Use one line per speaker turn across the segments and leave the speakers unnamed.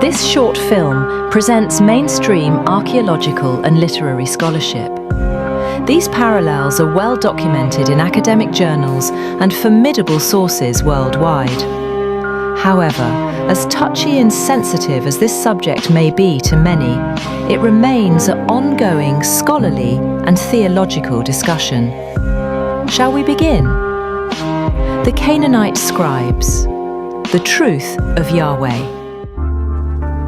This short film presents mainstream archaeological and literary scholarship. These parallels are well documented in academic journals and formidable sources worldwide. However, as touchy and sensitive as this subject may be to many, it remains an ongoing scholarly and theological discussion. Shall we begin? The Canaanite Scribes, the truth of Yahweh.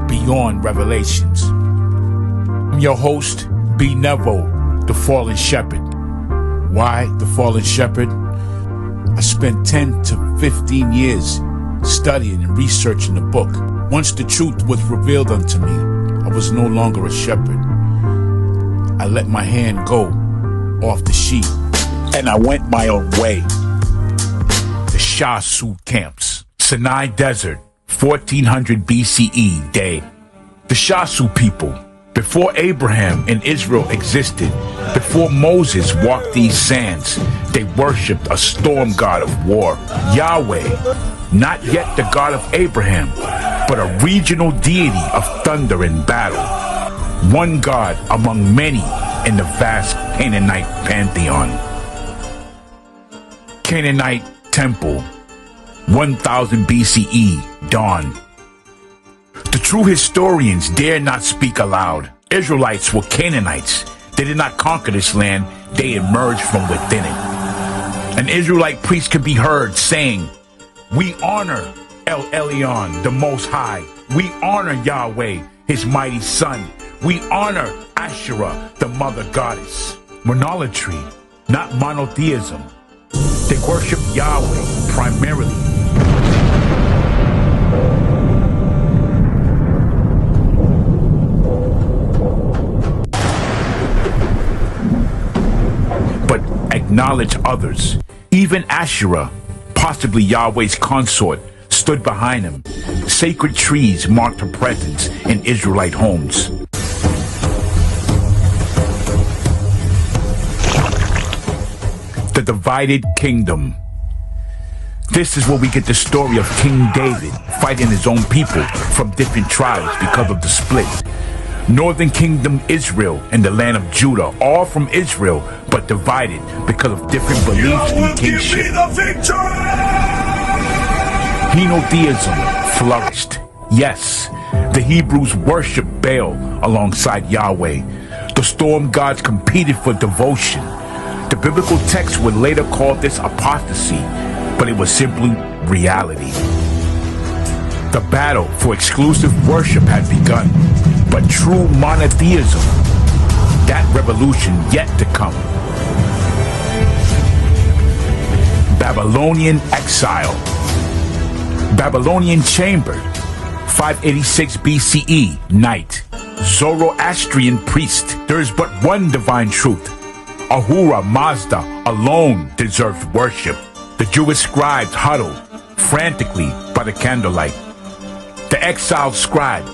Beyond Revelations. I'm your host, B. Neville, the Fallen Shepherd. Why the Fallen Shepherd? I spent 10 to 15 years studying and researching the book. Once the truth was revealed unto me, I was no longer a shepherd. I let my hand go off the sheep, and I went my own way. The Shasu camps, Sinai Desert, 1400 BCE day. The Shasu people, before Abraham and Israel existed, before Moses walked these sands, they worshipped a storm god of war, Yahweh, not yet the God of Abraham, but a regional deity of thunder and battle. One God among many in the vast Canaanite pantheon. Canaanite temple, 1000 BCE, dawn. The true historians dare not speak aloud. Israelites were Canaanites. They did not conquer this land, they emerged from within it. An Israelite priest could be heard saying, "We honor El Elyon, the Most High. We honor Yahweh, His mighty Son. We honor Asherah, the Mother Goddess." Monolatry, not monotheism. They worship Yahweh primarily. But acknowledge others. Even Asherah, possibly Yahweh's consort, stood behind him. Sacred trees marked her presence in Israelite homes. The divided kingdom. This is where we get the story of King David fighting his own people from different tribes because of the split. Northern Kingdom Israel and the land of Judah, all from Israel, but divided because of different beliefs in kingship. Henotheism flourished. Yes, the Hebrews worshiped Baal alongside Yahweh. The storm gods competed for devotion. The biblical text would later call this apostasy, but it was simply reality. The battle for exclusive worship had begun, but true monotheism, that revolution yet to come. Babylonian exile. Babylonian chamber, 586 BCE, night. Zoroastrian priest. There is but one divine truth. Ahura Mazda alone deserves worship. The Jewish scribes huddled frantically by the candlelight. The exiled scribe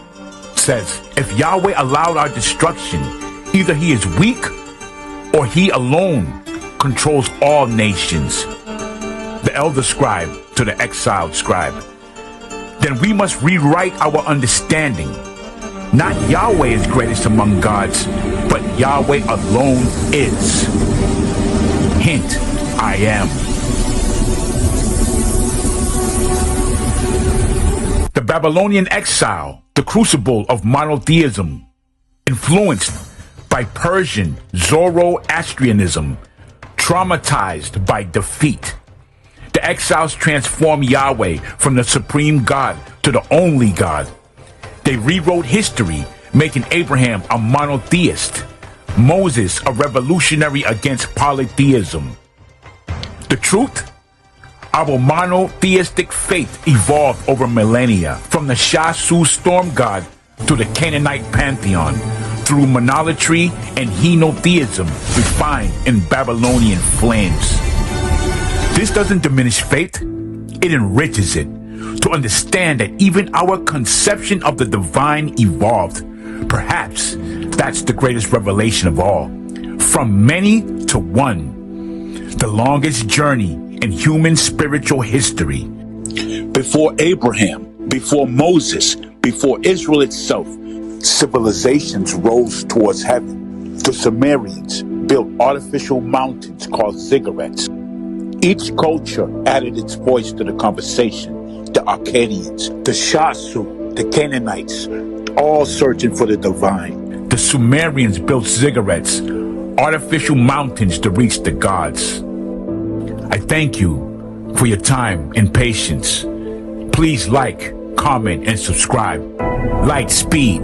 says, if Yahweh allowed our destruction, either he is weak or he alone controls all nations. The elder scribe to the exiled scribe, then we must rewrite our understanding. Not Yahweh is greatest among gods, but Yahweh alone is. Hint, I am. The Babylonian exile, the crucible of monotheism, influenced by Persian Zoroastrianism, traumatized by defeat. The exiles transformed Yahweh from the supreme God to the only God. They rewrote history, making Abraham a monotheist, Moses a revolutionary against polytheism. The truth? Our monotheistic faith evolved over millennia, from the Shasu storm god to the Canaanite pantheon, through monolatry and henotheism refined in Babylonian flames. This doesn't diminish faith, it enriches it. To understand that even our conception of the divine evolved. Perhaps that's the greatest revelation of all. From many to one. The longest journey in human spiritual history. Before Abraham, before Moses, Before Israel itself, civilizations rose towards heaven. The Sumerians built artificial mountains called ziggurats. Each culture added its voice to the conversation. The Akkadians, the Shasu, the Canaanites, all searching for the divine. The Sumerians built ziggurats, artificial mountains to reach the gods. I thank you for your time and patience. Please like, comment, and subscribe. Light speed